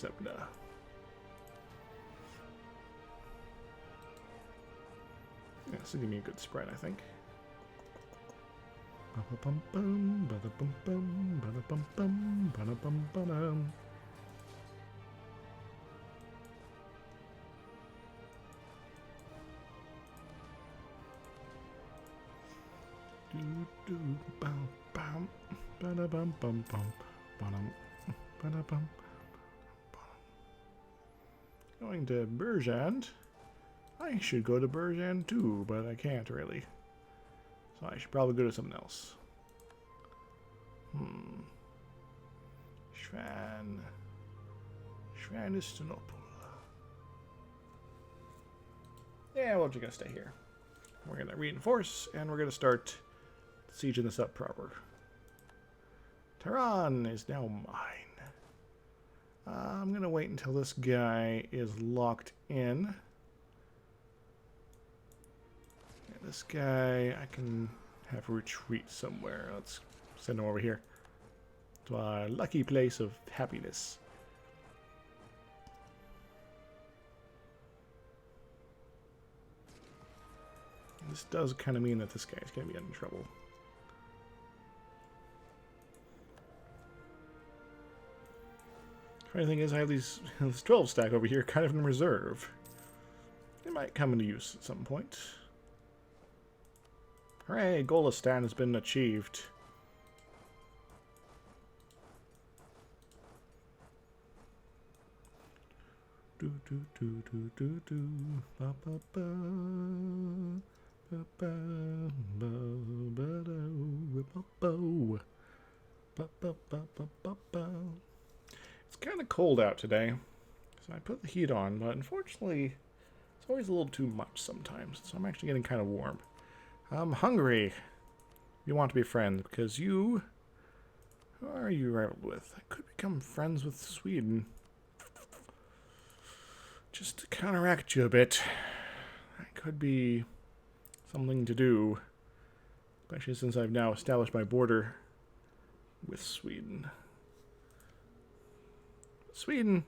Sebna. Yeah, this is going to be a good spread, I think. Ba-ba-bum-bum, ba-da-bum-bum, ba-da-bum-bum, ba-da-bum-ba-dum. Going to Berjand. I should go to Berjand too, but I can't really. So I should probably go to something else. Shvanistonopol. Yeah, we're just gonna stay here. We're gonna reinforce, and we're gonna start sieging this up proper. Tehran is now mine. I'm gonna wait until this guy is locked in. Yeah, this guy, I can have a retreat somewhere. Let's send him over here to our lucky place of happiness. This does kind of mean that this guy's going to be in trouble. Funny thing is, I have this 12 stack over here kind of in reserve. They might come into use at some point. Hooray, Golistan has been achieved. Do do do do do do ba ba ba ba ba ba ba ba ba ba ba ba. It's kind of cold out today, so I put the heat on, but unfortunately, it's always a little too much sometimes. So I'm actually getting kind of warm. I'm hungry. You want to be friends because you. Who are you rivaled with? I could become friends with Sweden. Just to counteract you a bit. That could be something to do. Especially since I've now established my border with Sweden. Sweden,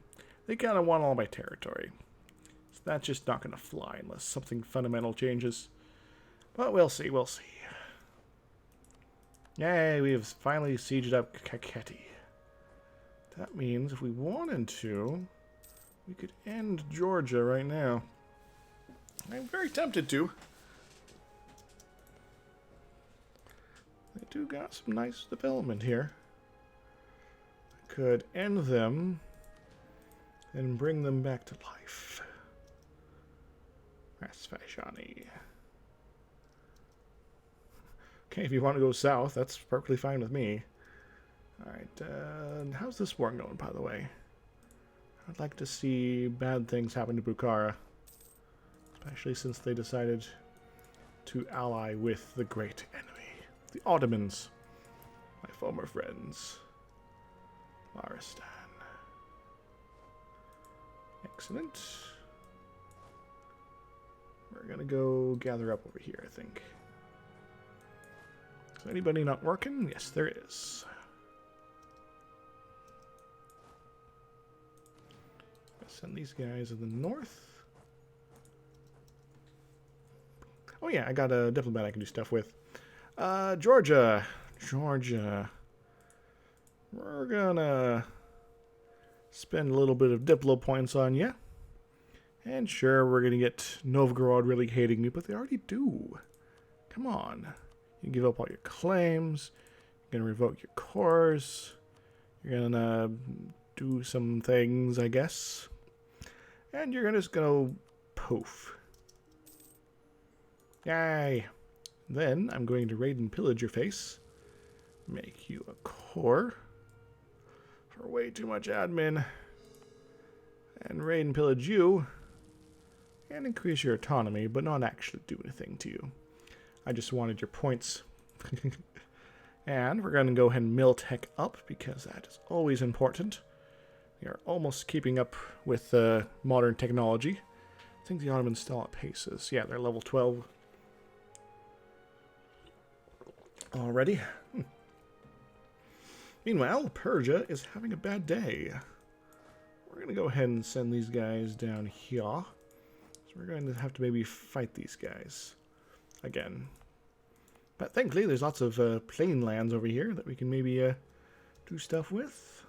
they kind of want all my territory. So that's just not going to fly unless something fundamental changes. But we'll see, we'll see. Yay, we have finally sieged up Kakheti. That means if we wanted to, we could end Georgia right now. I'm very tempted to. They do got some nice development here. I could end them and bring them back to life. Rasfashani. Okay, if you want to go south, that's perfectly fine with me. Alright, how's this war going, by the way? I'd like to see bad things happen to Bukhara. Especially since they decided to ally with the great enemy. The Ottomans. My former friends. Maristan. Excellent. We're gonna go gather up over here, I think. Is anybody not working? Yes, there is. Send these guys in the north. Oh yeah, I got a diplomat I can do stuff with. Georgia. Georgia. We're gonna spend a little bit of diplo points on you. And sure, we're gonna get Novgorod really hating me, but they already do. Come on. You give up all your claims. You're gonna revoke your cores. You're gonna do some things, I guess. And you're just gonna poof. Yay. Then I'm going to raid and pillage your face. Make you a core. For way too much admin. And raid and pillage you. And increase your autonomy, but not actually do anything to you. I just wanted your points. And we're going to go ahead and mill tech up, because that is always important. We are almost keeping up with modern technology. I think the Ottomans still at paces. Yeah, they're level 12. Already. Meanwhile, Persia is having a bad day. we're going to go ahead and send these guys down here. So we're going to have to maybe fight these guys again. But thankfully, there's lots of plain lands over here that we can maybe do stuff with.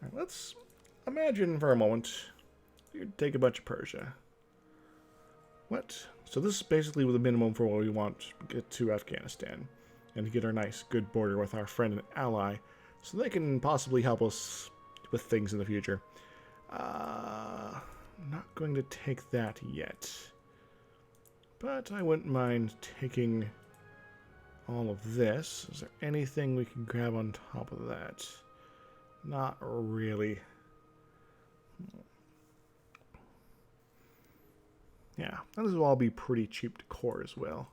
All right, let's imagine for a moment you take a bunch of Persia. What? So this is basically the minimum for what we want to get to Afghanistan. And to get our nice, good border with our friend and ally. So they can possibly help us with things in the future. I'm not going to take that yet. But I wouldn't mind taking all of this. Is there anything we can grab on top of that? Not really. Yeah, and this will all be pretty cheap to core as well.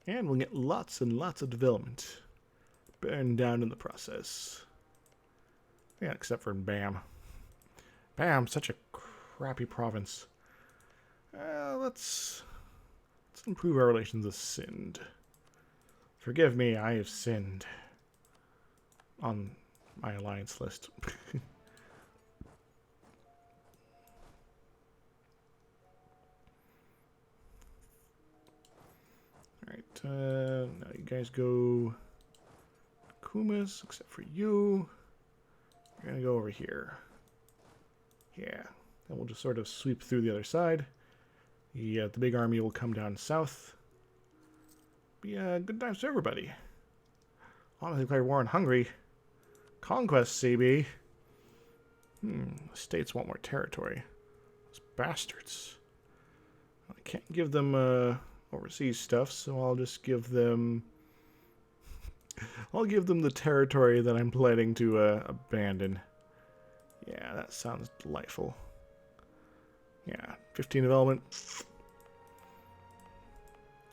And we'll get lots and lots of development burned down in the process. Yeah, except for Bam. Bam, such a crappy province. Let's improve our relations with Sind. Forgive me, I have sinned. On my alliance list. Alright, now you guys go Kumas, except for you. You're gonna go over here. Yeah, then we'll just sort of sweep through the other side. The big army will come down south. Be good times to everybody. Honestly, declare war on Hungary. Conquest, CB. The states want more territory. Those bastards. I can't give them overseas stuff, so I'll just give them... I'll give them the territory that I'm planning to abandon. Yeah, that sounds delightful. Yeah, 15 development.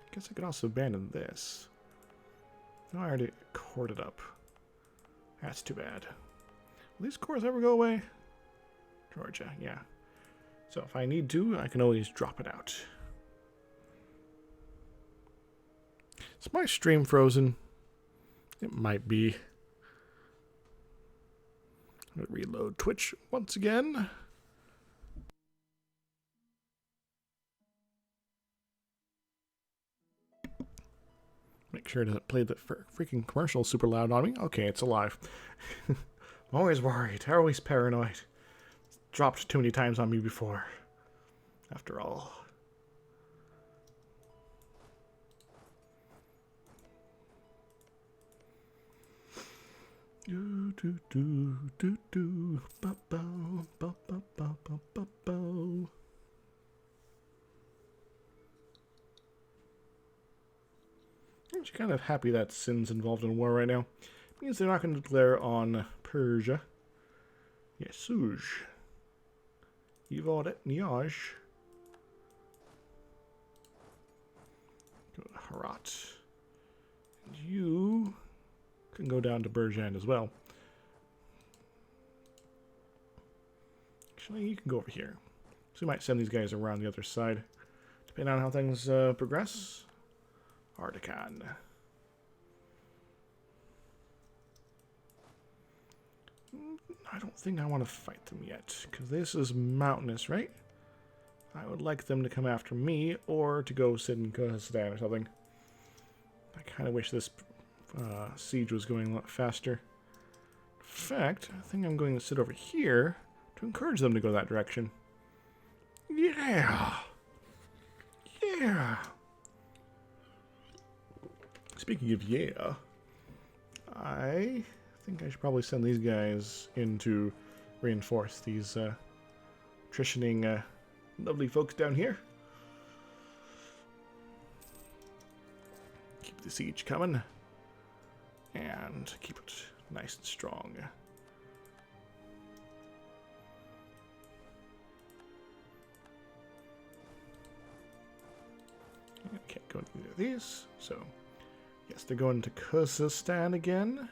I guess I could also abandon this. No, I already cored it up. That's too bad. Will these cores ever go away? Georgia, yeah. So if I need to, I can always drop it out. Is my stream frozen? It might be. I'm going to reload Twitch once again. Make sure to play the freaking commercial super loud on me. Okay, it's alive. I'm always worried, always paranoid. It's dropped too many times on me before. After all. Do do do do do ba ba ba ba ba ba ba ba. I'm actually kind of happy that Sin's involved in war right now. It means they're not going to declare on Persia. Yes, Suj. Yvonne Niage. Go to Herat. And you can go down to Berjan as well. Actually, you can go over here. So we might send these guys around the other side. Depending on how things progress. Artican. I don't think I want to fight them yet, because this is mountainous, right? I would like them to come after me, or to go sit in Kazakhstan or something. I kind of wish this siege was going a lot faster. In fact, I think I'm going to sit over here to encourage them to go that direction. Yeah! Yeah! Speaking of yeah, I think I should probably send these guys in to reinforce these attritioning lovely folks down here. Keep the siege coming. And keep it nice and strong. I can't go into either of these, so... Yes, they're going to Kazakhstan again.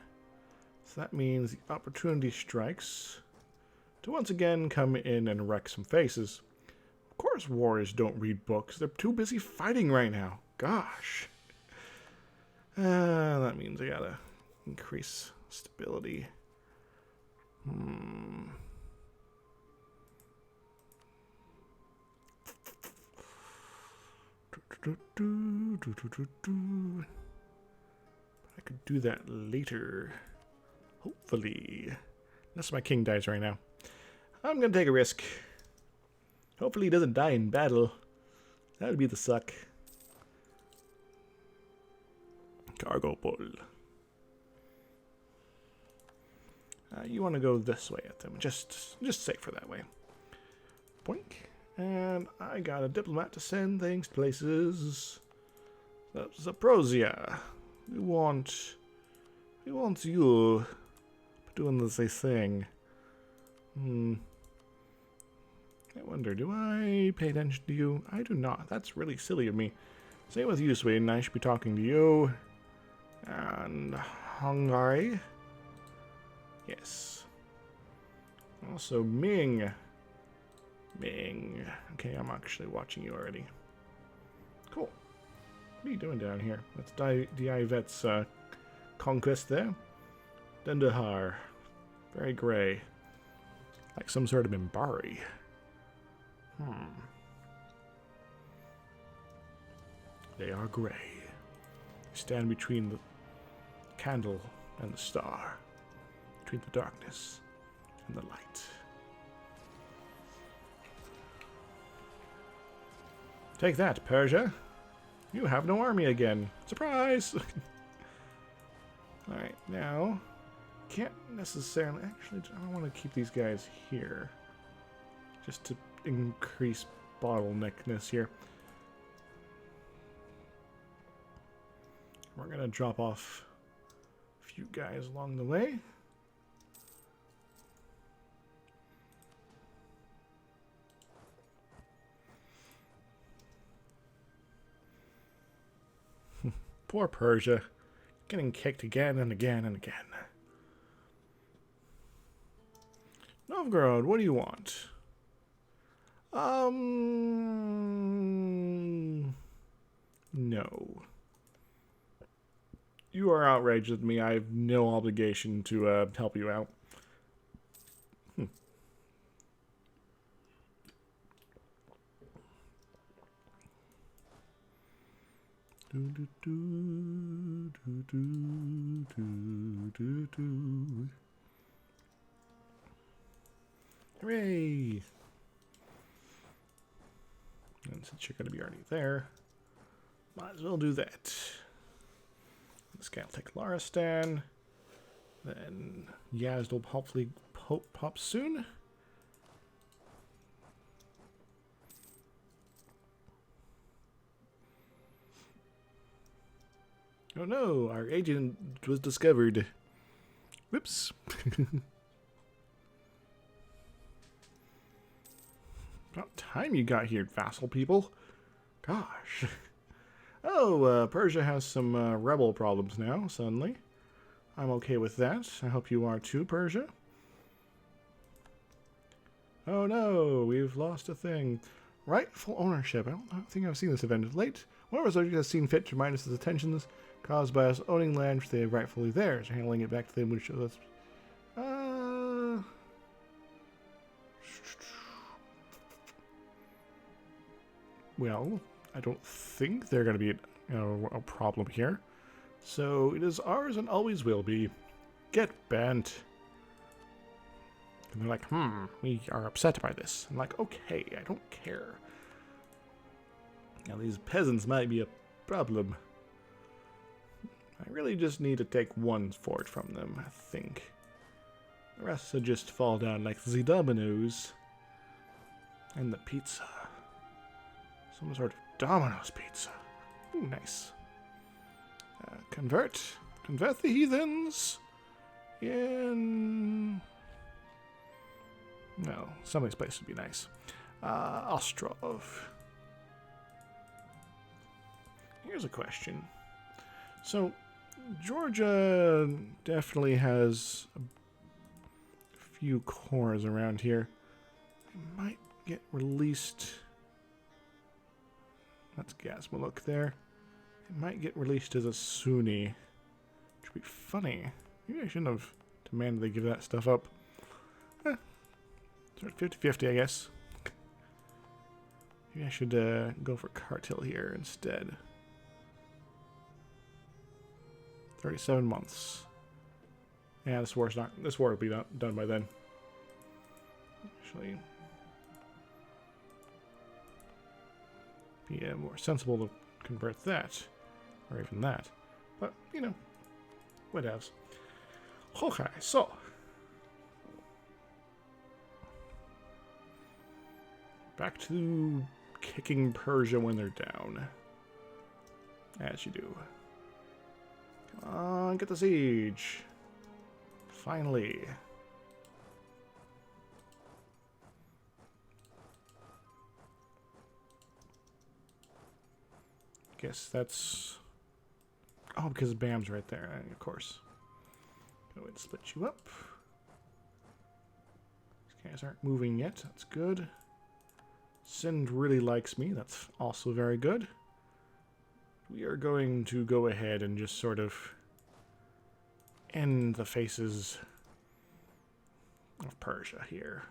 So that means the opportunity strikes to once again come in and wreck some faces. Of course warriors don't read books. They're too busy fighting right now. Gosh. That means I gotta increase stability. I could do that later. Hopefully. Unless my king dies right now. I'm gonna take a risk. Hopefully he doesn't die in battle. That would be the suck. Cargo pull. You want to go this way at them. Just safer that way. Boink. And I got a diplomat to send things places. Zaporozhia. We want you doing this thing. I wonder, do I pay attention to you? I do not. That's really silly of me. Same with you, Sweden. I should be talking to you. And Hungary. Yes. Also, Ming. Ming. Okay, I'm actually watching you already. Cool. What are you doing down here? That's Divet's conquest there. Dendahar. Very grey. Like some sort of Mimbari. They are grey. They stand between the candle and the star. Between the darkness and the light. Take that, Persia. You have no army again. Surprise! Alright, now... Can't necessarily... Actually, I don't want to keep these guys here. Just to increase bottleneckness here. We're going to drop off a few guys along the way. Poor Persia. Getting kicked again and again and again. Novgorod, what do you want? No. You are outraged with me. I have no obligation to help you out. Hooray! And since you're going to be already there, might as well do that. This guy will take Laristan. Then Yazd will hopefully pop soon. Oh no, our agent was discovered. Whoops. About time you got here, vassal people. Gosh. Oh, Persia has some rebel problems now, suddenly. I'm okay with that. I hope you are too, Persia. Oh no, we've lost a thing. Rightful ownership. I don't think I've seen this event of late. One of our soldiers has seen fit to remind us of the tensions caused by us owning land which they have rightfully theirs. Handling it back to them would show us... Well, I don't think they're going to be a problem here. So it is ours and always will be. Get bent. And they're like, we are upset by this. I'm like, okay, I don't care. Now these peasants might be a problem. I really just need to take one fort from them, I think. The rest will just fall down like the dominoes. And the pizza. Some sort of Domino's pizza. Ooh, nice. Convert the heathens in... No, some of these places would be nice. Ostrov. Here's a question. So, Georgia definitely has a few cores around here. It might get released... That's Gazmaluk there. It might get released as a Sunni. Which would be funny. Maybe I shouldn't have demanded they give that stuff up. Sort of 50-50, I guess. Maybe I should go for cartel here instead. 37 months. Yeah, this war will be done by then. Actually, be more sensible to convert that, or even that. But you know, whatevs. Okay, so back to kicking Persia when they're down, as you do. Come on, get the siege. Finally. Guess that's... Oh, because Bam's right there, of course. Go ahead and split you up. These guys aren't moving yet. That's good. Sind really likes me. That's also very good. We are going to go ahead and just sort of end the faces of Persia here.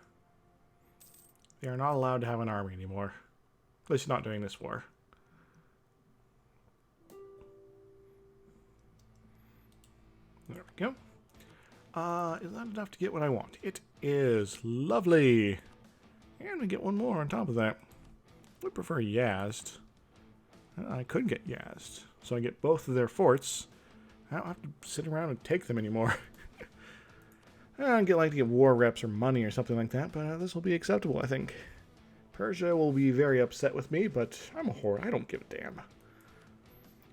They are not allowed to have an army anymore. At least not during this war. There we go. Is that enough to get what I want? It is. Lovely. And we get one more on top of that. I prefer Yazd. I could get Yazd. So I get both of their forts. I don't have to sit around and take them anymore. I'd like to get war reps or money or something like that, but this will be acceptable, I think. Persia will be very upset with me, but I'm a whore. I don't give a damn.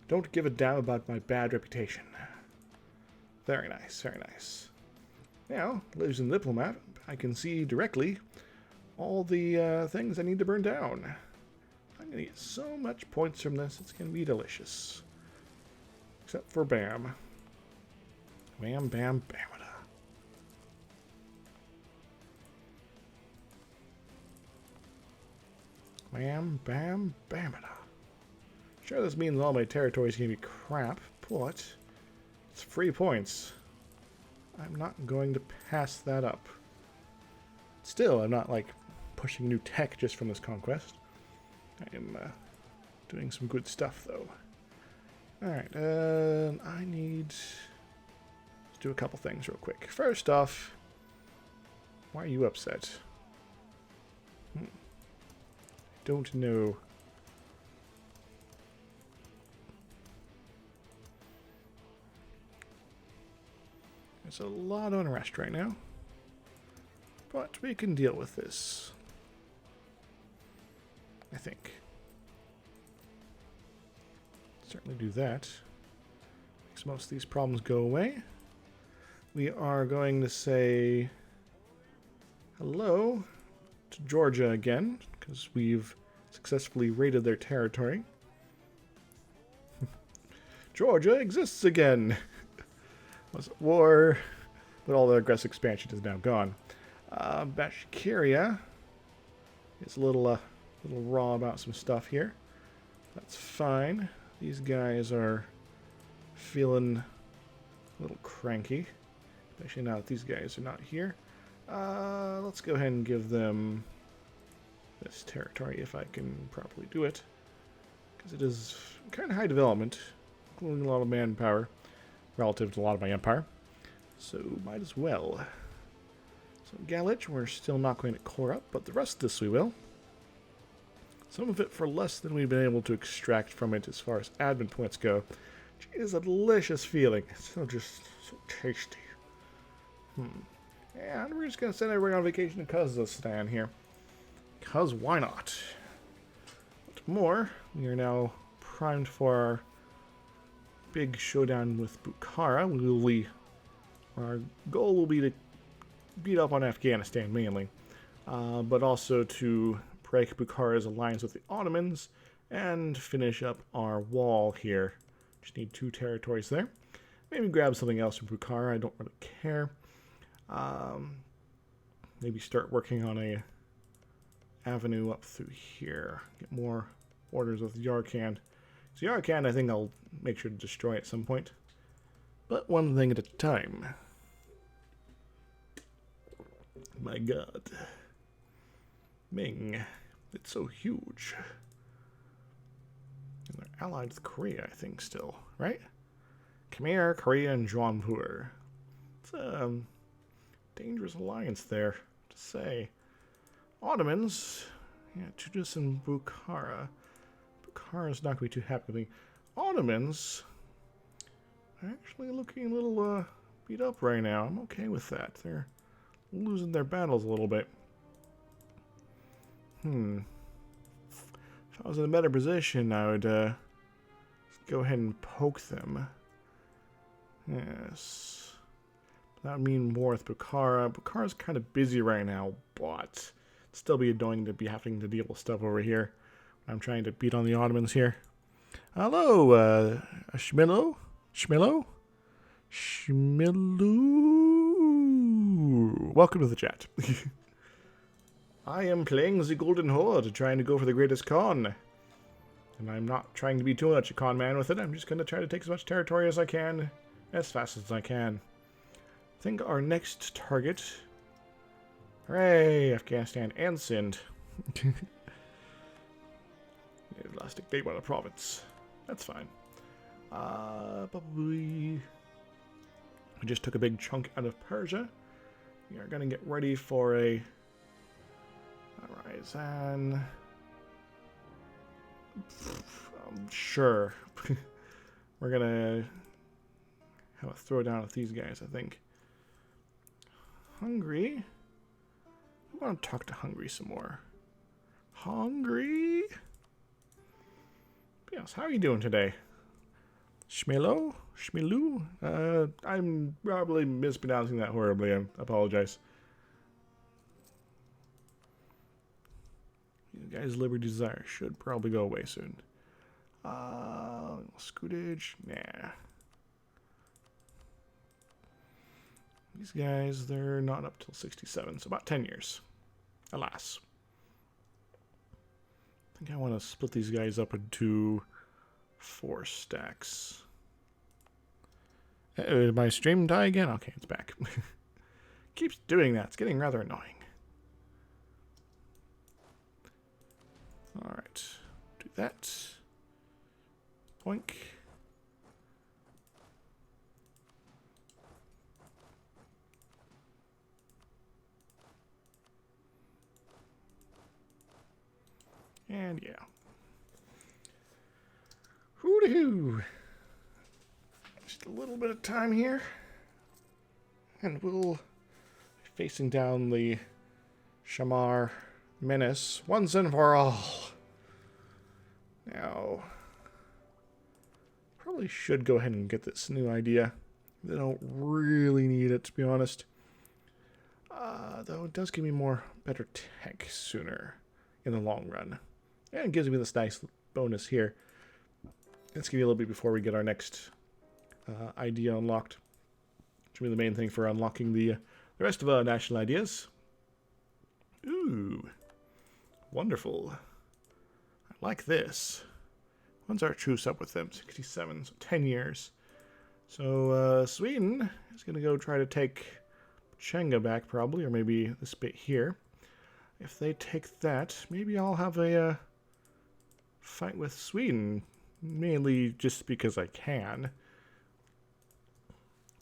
Don't give a damn about my bad reputation. Very nice, very nice. Now, ladies and diplomat, I can see directly all the things I need to burn down. I'm going to get so much points from this, it's going to be delicious. Except for Bam. Bam, bam, bamada. Bam, bam, bamada. Sure, this means all my territory is going to be crap, but it's free points. I'm not going to pass that up. Still, I'm not, like, pushing new tech just from this conquest. I am doing some good stuff, though. Alright, I need to do a couple things real quick. First off, why are you upset? Don't know. There's a lot of unrest right now, but we can deal with this, I think. Certainly do that. Makes most of these problems go away. We are going to say hello to Georgia again, because we've successfully raided their territory. Georgia exists again! Was at war, but all the aggressive expansion is now gone. Bashkiria is a little raw about some stuff here. That's fine. These guys are feeling a little cranky, especially now that these guys are not here. Let's go ahead and give them this territory if I can properly do it, because it is kind of high development, including a lot of manpower relative to a lot of my empire, so might as well. So Galich, we're still not going to core up, but the rest of this we will. Some of it for less than we've been able to extract from it as far as admin points go, which is a delicious feeling. It's so tasty. And we're just going to send everybody on vacation to Kazakhstan here. Because why not? But more, we are now primed for our big showdown with Bukhara. Our goal will be to beat up on Afghanistan mainly, but also to break Bukhara's alliance with the Ottomans and finish up our wall here. Just need 2 territories there. Maybe grab something else from Bukhara. I don't really care. Maybe start working on a avenue up through here. Get more orders with Yarkand. So Yarkand, I think I'll make sure to destroy at some point. But one thing at a time. My god. Ming. It's so huge. And they're allied with Korea, I think, still, right? Khmer, Korea, and Jaunpur. It's a dangerous alliance there, to say. Ottomans, yeah, Tunis and Bukhara. Bukhara's not going to be too happy with me. Ottomans are actually looking a little beat up right now. I'm okay with that. They're losing their battles a little bit. If I was in a better position, I would go ahead and poke them. Yes. That would mean more with Bukhara. Bukhara's kind of busy right now, but it'd still be annoying to be having to deal with stuff over here. I'm trying to beat on the Ottomans here. Hello, Shmilo? Shmilo? Shmilu. Welcome to the chat. I am playing the Golden Horde, trying to go for the greatest con. And I'm not trying to be too much a con man with it. I'm just going to try to take as much territory as I can, as fast as I can. I think our next target... Hooray! Afghanistan and Sind. Elastic Date by the province. That's fine. Probably... We just took a big chunk out of Persia. We are going to get ready for a... Ryazan. Sure. We're gonna have a throwdown with these guys, I think. Hungary. I want to talk to Hungary some more. Hungary? Yes, how are you doing today? Shmilo? Shmilu? I'm probably mispronouncing that horribly. I apologize. You guys' Liberty Desire should probably go away soon. Scootage? Nah. These guys, they're not up till 67, so about 10 years. Alas. I think I want to split these guys up into 4 stacks. Did my stream die again? Okay, it's back. Keeps doing that. It's getting rather annoying. Alright. Do that. Boink. And yeah. Hoo-dee-hoo. Just a little bit of time here. And we'll be facing down the Shamar menace once and for all. Now, probably should go ahead and get this new idea. They don't really need it, to be honest. Though it does give me better tech sooner in the long run. And it gives me this nice bonus here. Let's give you a little bit before we get our next idea unlocked. Which will be the main thing for unlocking the rest of our national ideas. Ooh. Wonderful. I like this. When's our truce up with them? 67, so 10 years. So Sweden is going to go try to take Chenga back probably, or maybe this bit here. If they take that, maybe I'll have a fight with Sweden. Mainly just because I can.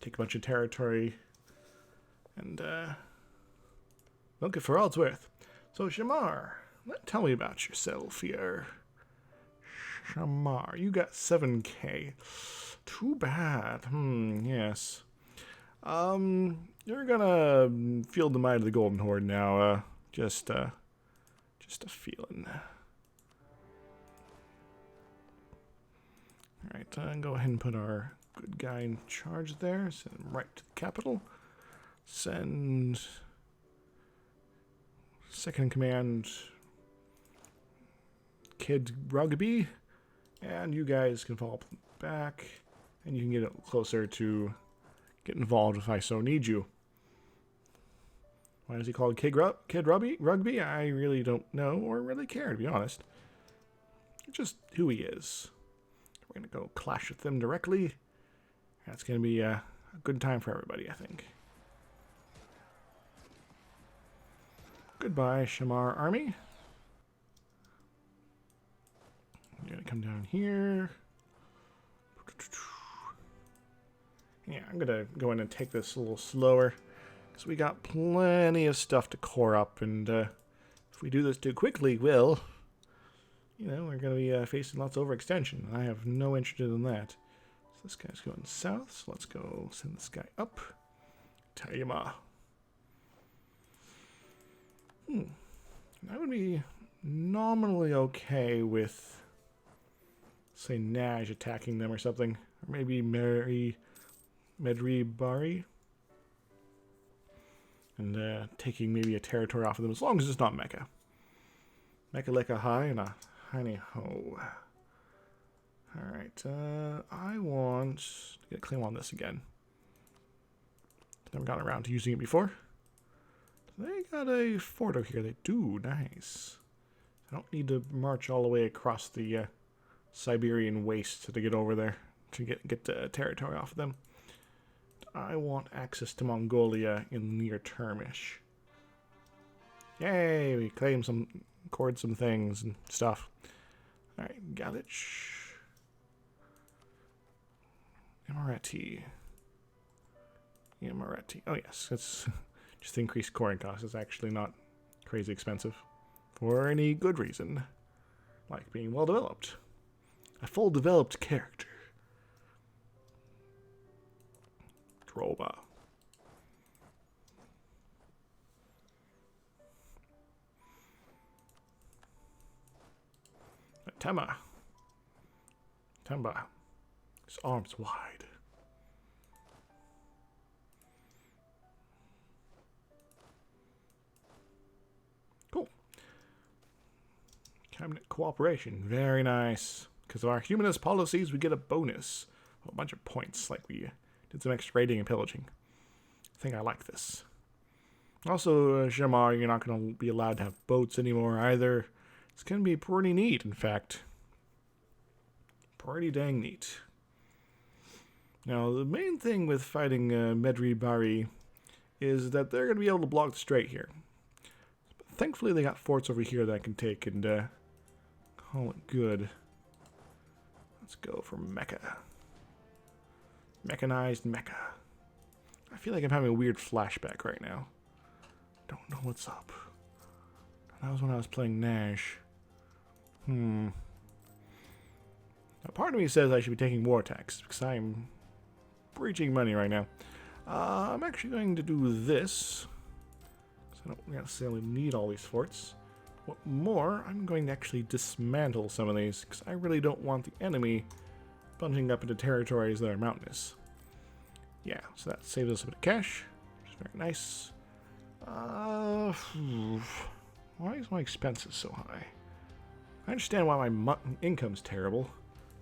Take a bunch of territory and milk it for all it's worth. So Shamar, tell me about yourself here. Shamar, you got 7k. Too bad. Yes. You're gonna feel the might of the Golden Horde now. Just a feeling. Alright, go ahead and put our good guy in charge there. Send him right to the capital. Send second in command Kid Rugby. And you guys can fall back. And you can get closer to get involved if I so need you. Why is he called Kid Rugby? I really don't know or really care, to be honest. Just who he is. We're going to go clash with them directly. That's going to be a good time for everybody, I think. Goodbye, Shamar Army. come down here. Yeah, I'm gonna go in and take this a little slower, because we got plenty of stuff to core up, and if we do this too quickly, well, you know, we're gonna be facing lots of overextension, and I have no interest in that. So this guy's going south, so let's go send this guy up. Taima. I would be nominally okay with, say, Naj attacking them or something. Or maybe Medri Bari. And taking maybe a territory off of them, as long as it's not Mecca. Mecca Leka High and a Heine Ho. Alright, I want to get a claim on this again. Never gotten around to using it before. They got a fort over here. They do. Nice. I don't need to march all the way across the Siberian waste to get over there to get territory off of them. I want access to Mongolia in the near termish. Yay! We claimed some, cored some things and stuff. All right, Galich, Emirati. Oh yes, it's just increased coring costs. It's actually not crazy expensive for any good reason, like being well developed, a full developed character. Droba. Tema. Temba. His arms wide. Cool. Cabinet cooperation. Very nice. Because of our humanist policies, we get a bonus. A bunch of points, like we did some extra raiding and pillaging. I think I like this. Also, Shamar, you're not going to be allowed to have boats anymore either. It's going to be pretty neat, in fact. Pretty dang neat. Now, the main thing with fighting Medri Bari is that they're going to be able to block the strait here. But thankfully, they got forts over here that I can take and call it good. Let's go for Mecca. Mechanized Mecca. I feel like I'm having a weird flashback right now. Don't know what's up. That was when I was playing Nash. Now, part of me says I should be taking war tax, because I'm breaching money right now. I'm actually going to do this, because I don't necessarily need all these forts. What more, I'm going to actually dismantle some of these, because I really don't want the enemy plunging up into territories that are mountainous. Yeah, so that saves us a bit of cash, which is very nice. Why is my expenses so high? I understand why my income's terrible.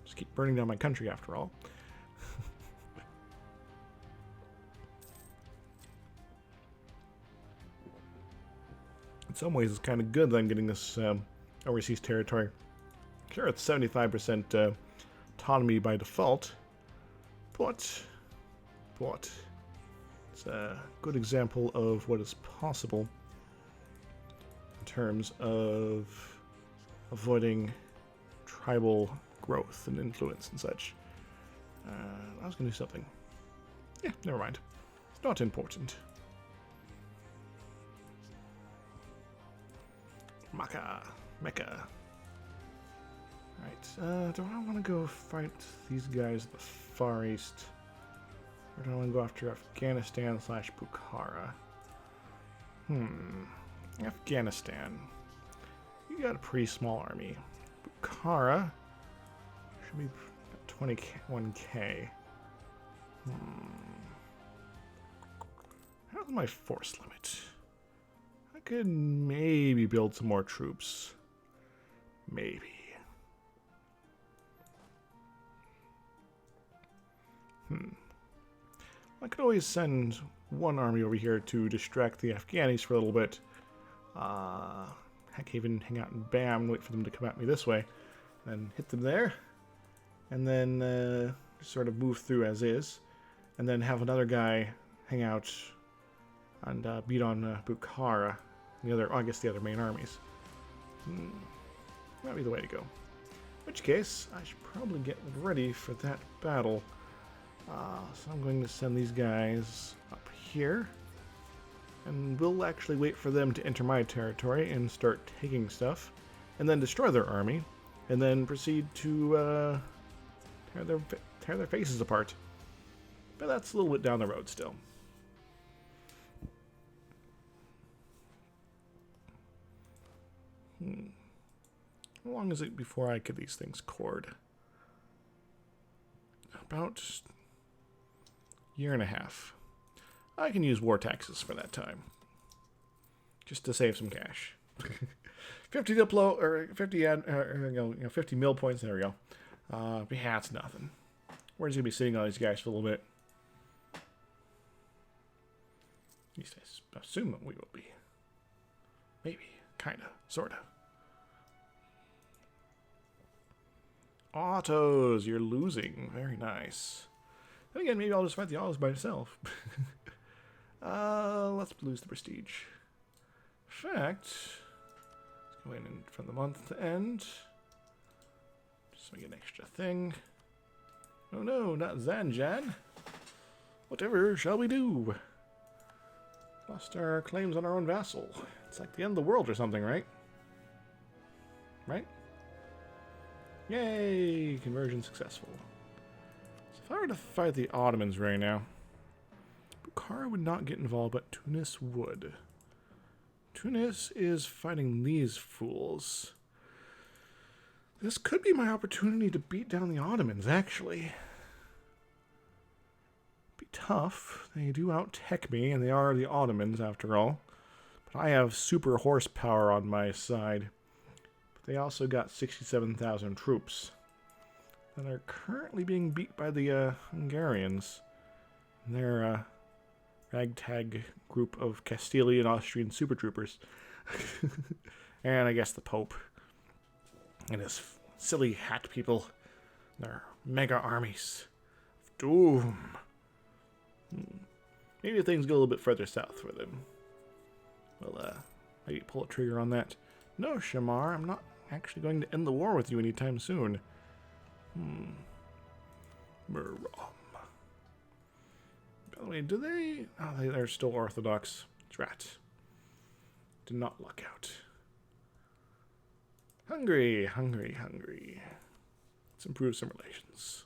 Just keep burning down my country after all. In some ways, it's kind of good that I'm getting this overseas territory. Sure, it's 75% autonomy by default, but it's a good example of what is possible in terms of avoiding tribal growth and influence and such. I was going to do something. Yeah, never mind. It's not important. Mecca. Alright, do I want to go fight these guys in the Far East? Or do I want to go after Afghanistan / Bukhara? Afghanistan. You got a pretty small army. Bukhara should be 21k. How's my force limit? I could maybe build some more troops. Maybe. I could always send one army over here to distract the Afghanis for a little bit. Heck, even hang out in Bam and wait for them to come at me this way. And hit them there. And then sort of move through as is. And then have another guy hang out and beat on Bukhara. The other, I guess the other main armies. That'd be the way to go. which case, I should probably get ready for that battle. So I'm going to send these guys up here. And we'll actually wait for them to enter my territory and start taking stuff. And then destroy their army. And then proceed to tear their faces apart. But that's a little bit down the road still. How long is it before I get these things cored? About a year and a half. I can use war taxes for that time. Just to save some cash. 50 Diplo, or 50 50 mil points, there we go. Yeah, it's nothing. We're just going to be sitting on these guys for a little bit. At least I assume that we will be. Maybe. Kinda. Sorta. Autos, you're losing. Very nice. Then again, maybe I'll just fight the autos by myself. Let's lose the prestige. In fact, let's go in from the month to end. Just make an extra thing. Oh no, not Zanjan. Whatever shall we do? Lost our claims on our own vassal. It's like the end of the world or something, right? Right? Yay! Conversion successful. So if I were to fight the Ottomans right now, Bukhara would not get involved, but Tunis would. Tunis is fighting these fools. This could be my opportunity to beat down the Ottomans, actually. Be tough. They do out-tech me, and they are the Ottomans, after all. But I have super horsepower on my side. They also got 67,000 troops that are currently being beat by the Hungarians. They're a ragtag group of Castilian Austrian super troopers. And I guess the Pope and his silly hat people. Their mega armies of doom. Maybe things go a little bit further south for them. We'll maybe pull a trigger on that. No, Shamar, I'm not actually going to end the war with you anytime soon. By the way, do they... Oh, they're still Orthodox. Drat. Did not luck out. Hungry, hungry, hungry. Let's improve some relations.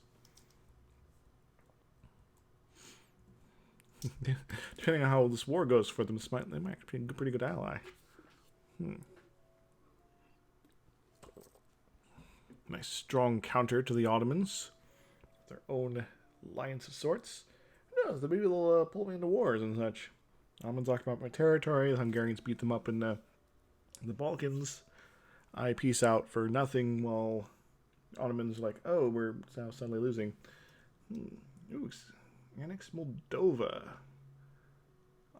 Depending on how this war goes for them, they might be a pretty good ally. Nice strong counter to the Ottomans. Their own alliance of sorts. Who knows, maybe they'll pull me into wars and such. Ottomans occupy my territory, the Hungarians beat them up in the Balkans. I peace out for nothing while the Ottomans are like, oh, we're now suddenly losing. Ooh, annex Moldova.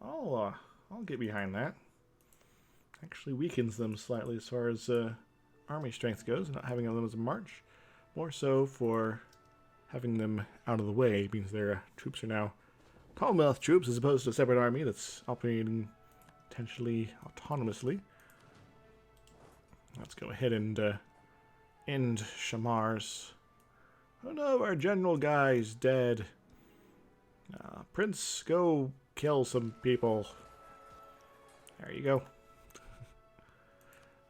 I'll get behind that. Actually weakens them slightly as far as army strength goes, not having them as a march. More so for having them out of the way means their troops are now Commonwealth troops as opposed to a separate army that's operating potentially autonomously. Let's go ahead and end Shamar's. Oh no, our general guy's dead. Prince, go kill some people. There you go.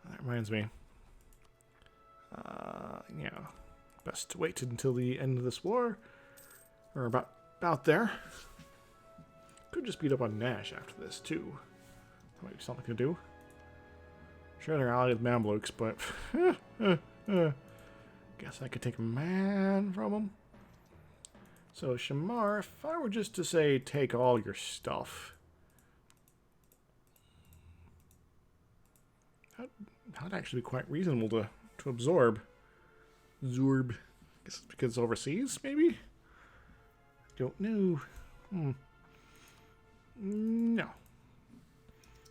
That reminds me. Yeah, best to wait until the end of this war, or about there. Could just beat up on Nash after this too. That might be something to do. Sure, they're allied with Mamluks, but guess I could take a man from them. So Shamar, if I were just to say take all your stuff, that'd actually be quite reasonable to absorb. Zorb. I guess it's because it's overseas, maybe? Don't know. No.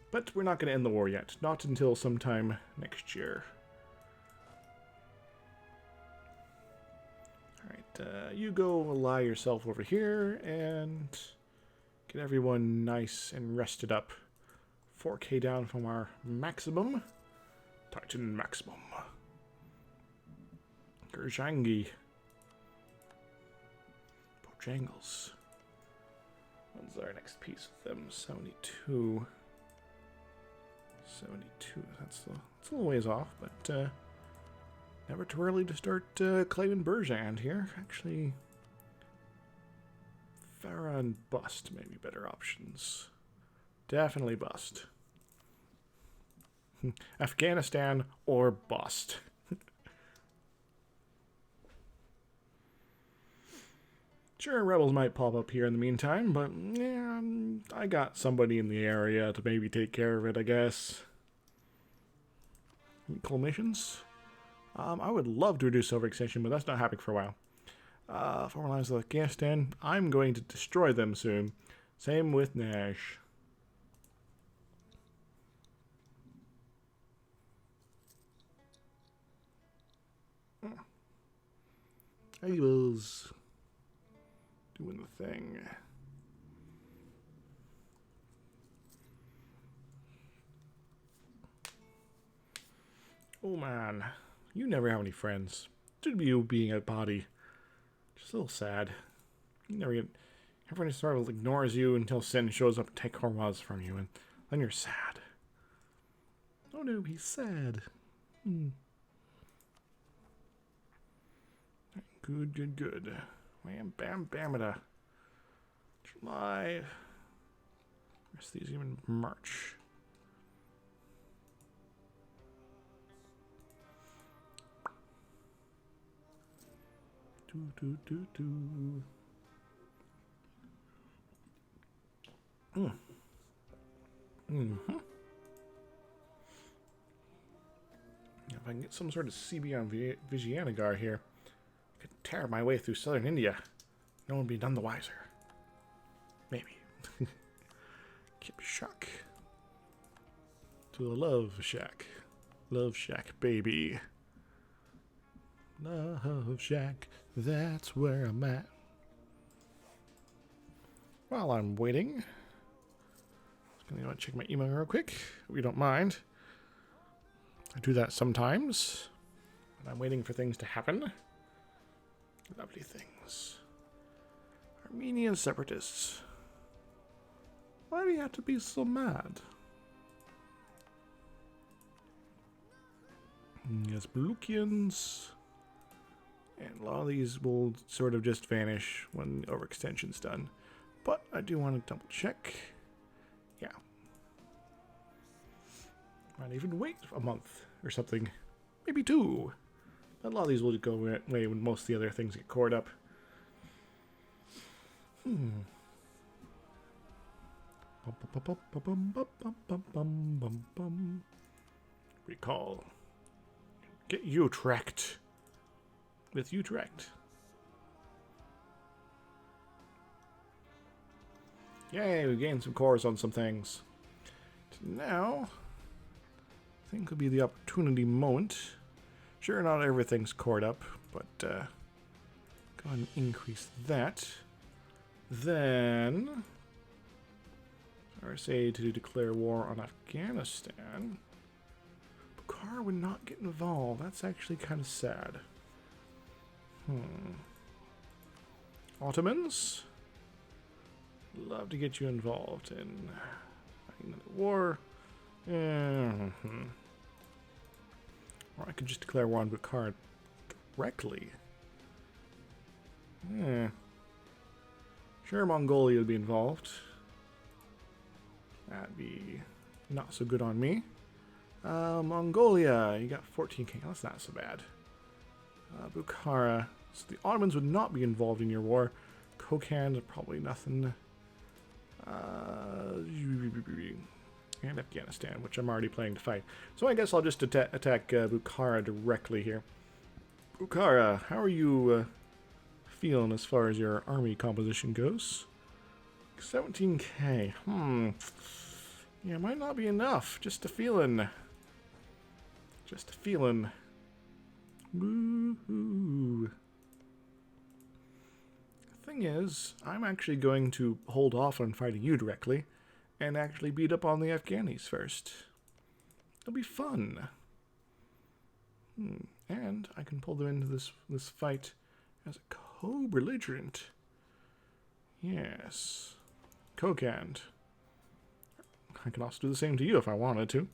But we're not going to end the war yet. Not until sometime next year. Alright, you go lie yourself over here and get everyone nice and rested up. 4K down from our maximum. Titan maximum. Gerjangi. Bojangles. When's our next piece with them? 72. 72. That's a little ways off, but never too early to start claiming Berjand here. Actually, Farah and Bust may be better options. Definitely Bust. Afghanistan or Bust. Sure, rebels might pop up here in the meantime, but yeah, I got somebody in the area to maybe take care of it, I guess. Coal missions? I would love to reduce overextension, but that's not happening for a while. Former lines of Afghanistan, I'm going to destroy them soon. Same with Nash. He was doing the thing. Oh man, you never have any friends. Due to you being a body, just a little sad. You never get. Everyone sort of ignores you until Sin shows up and takes Hormuz from you, and then you're sad. Oh no, he's sad. Good. Wham, bam, bamada. July. Rest of these even March. If I can get some sort of CB on Vijayanagar here, I could tear my way through southern India. No one would be none the wiser. Maybe. Keep shock. To a love shack. Love shack, baby. Love shack, that's where I'm at. While I'm waiting, I'm going to check my email real quick, if you don't mind. I do that sometimes when I'm waiting for things to happen. Lovely things. Armenian separatists. Why do you have to be so mad? Yes, Baluchians. And a lot of these will sort of just vanish when overextension's done. But I do want to double check. Yeah. Might even wait a month or something. Maybe 2. But a lot of these will go away when most of the other things get cored up. Recall. Get Utrecht. With Utrecht. Yay, we gained some cores on some things. Now, I think could be the opportunity moment. Sure, not everything's cored up, but go ahead and increase that. Then, RSA to declare war on Afghanistan. Bukhara would not get involved. That's actually kind of sad. Ottomans? Love to get you involved in another war. Or I could just declare war on Bukhara directly. Sure, Mongolia would be involved. That'd be not so good on me. Mongolia, you got 14k. That's not so bad. Bukhara. So the Ottomans would not be involved in your war. Kokand, probably nothing. And Afghanistan, which I'm already planning to fight. So I guess I'll just attack Bukhara directly here. Bukhara, how are you feeling as far as your army composition goes? 17k. Yeah, might not be enough. Just a feeling. Just a feeling. Woohoo. The thing is, I'm actually going to hold off on fighting you directly and actually beat up on the Afghanis first. It'll be fun. And I can pull them into this fight as a co-belligerent. Yes. Co-canned. I can also do the same to you if I wanted to.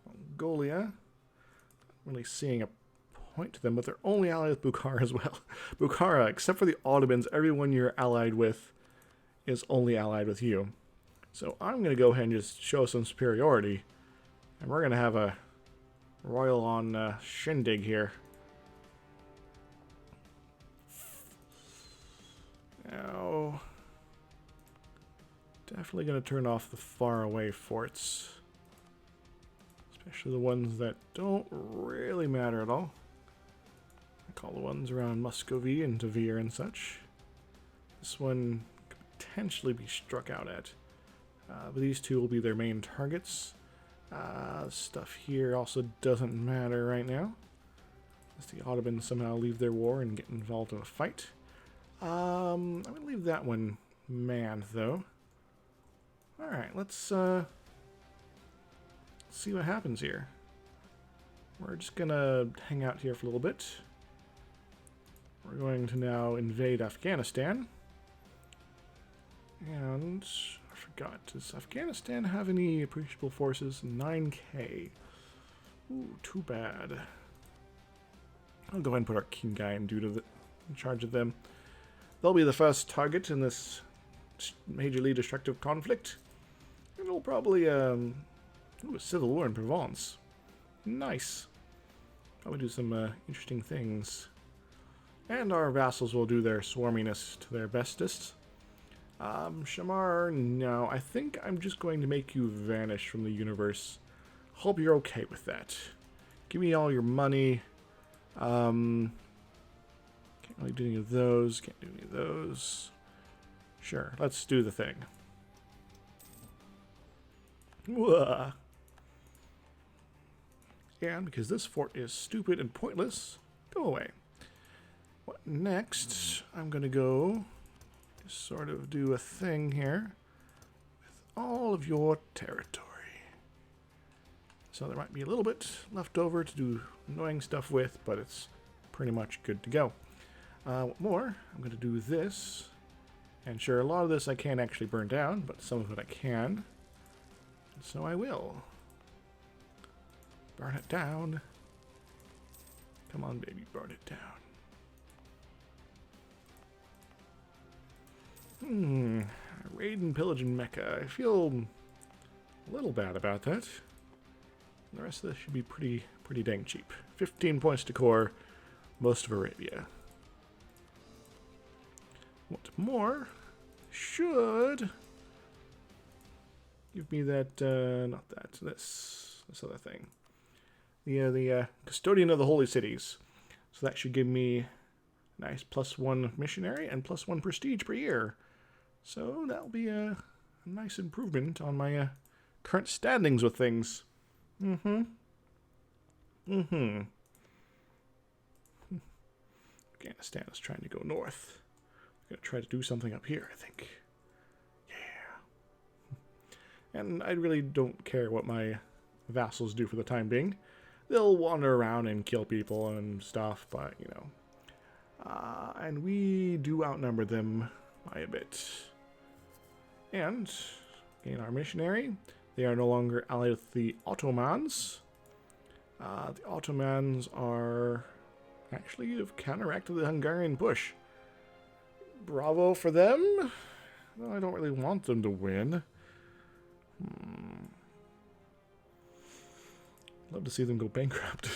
Mongolia. Not really seeing a point to them, but they're only allied with Bukhara as well. Bukhara, except for the Ottomans, everyone you're allied with is only allied with you. So I'm going to go ahead and just show some superiority. And we're going to have a royal on shindig here. Now, definitely going to turn off the faraway forts. Especially the ones that don't really matter at all. I call the ones around Muscovy and Tver and such. This one could potentially be struck out at. But these two will be their main targets. Stuff here also doesn't matter right now. Unless the Ottomans somehow leave their war and get involved in a fight. I'm going to leave that one manned, though. Alright, let's see what happens here. We're just going to hang out here for a little bit. We're going to now invade Afghanistan. And I forgot, does Afghanistan have any appreciable forces? 9k. Ooh, too bad. I'll go ahead and put our king guy in charge of them. They'll be the first target in this majorly destructive conflict. And it'll probably, a civil war in Provence. Nice. Probably do some interesting things. And our vassals will do their swarminess to their bestest. Shamar, no. I think I'm just going to make you vanish from the universe. Hope you're okay with that. Give me all your money. Can't really do any of those. Can't do any of those. Sure, let's do the thing. Whoa. And because this fort is stupid and pointless, go away. What next? I'm going to go just sort of do a thing here with all of your territory. So there might be a little bit left over to do annoying stuff with, but it's pretty much good to go. What more? I'm going to do this. And sure, a lot of this I can't actually burn down, but some of it I can. And so I will. Burn it down. Come on, baby, burn it down. Raid and pillage in Mecca. I feel a little bad about that. The rest of this should be pretty dang cheap. 15 points to core, most of Arabia. What more? Should give me that, not that, this other thing. The custodian of the holy cities. So that should give me a nice +1 missionary and +1 prestige per year. So that'll be a nice improvement on my current standings with things. Afghanistan is trying to go north. I'm going to try to do something up here, I think. Yeah. And I really don't care what my vassals do for the time being. They'll wander around and kill people and stuff, but, you know. And we do outnumber them by a bit. And, gain our missionary. They are no longer allied with the Ottomans. The Ottomans are actually have counteracted the Hungarian push. Bravo for them. No, I don't really want them to win. Love to see them go bankrupt.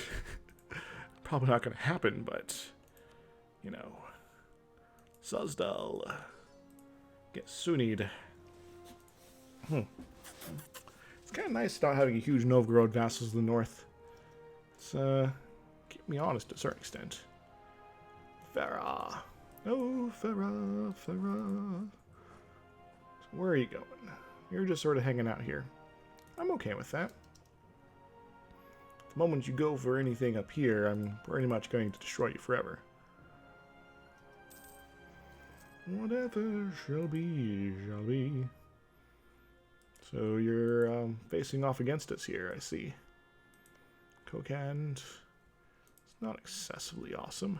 Probably not going to happen, but, you know. Suzdal. Get Sunnied. It's kind of nice not having a huge Novgorod vassals in the north. It's, keep me honest to a certain extent. Farah. Oh, Farah, Farah. So where are you going? You're just sort of hanging out here. I'm okay with that. The moment you go for anything up here, I'm pretty much going to destroy you forever. Whatever shall be, shall be. So you're facing off against us here, I see. Kokand. It's not excessively awesome.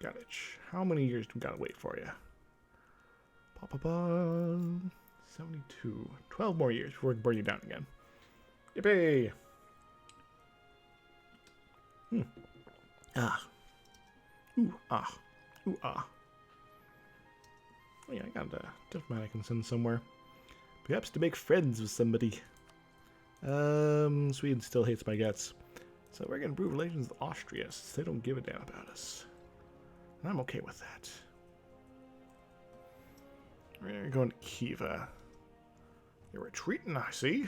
Gottage. How many years do we gotta wait for you? 72. 12 more years before we can burn you down again. Yippee! Ah. Ooh, ah. Ooh, ah. Oh yeah, I got a diplomat I can send somewhere. Perhaps to make friends with somebody. Sweden still hates my guts. So we're gonna improve relations with Austria since they don't give a damn about us. And I'm okay with that. We're going to Kiva. You're retreating, I see.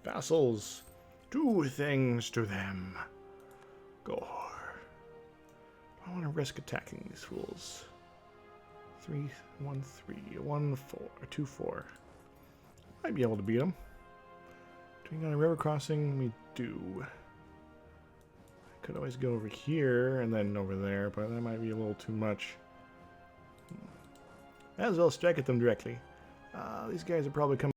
Vassals, do things to them. Gore. I want to risk attacking these fools. 3, 1, 3, 1, 4, 2, 4. Might be able to beat them. Doing on a river crossing, we do. I could always go over here and then over there, but that might be a little too much. Might as well strike at them directly. These guys are probably coming.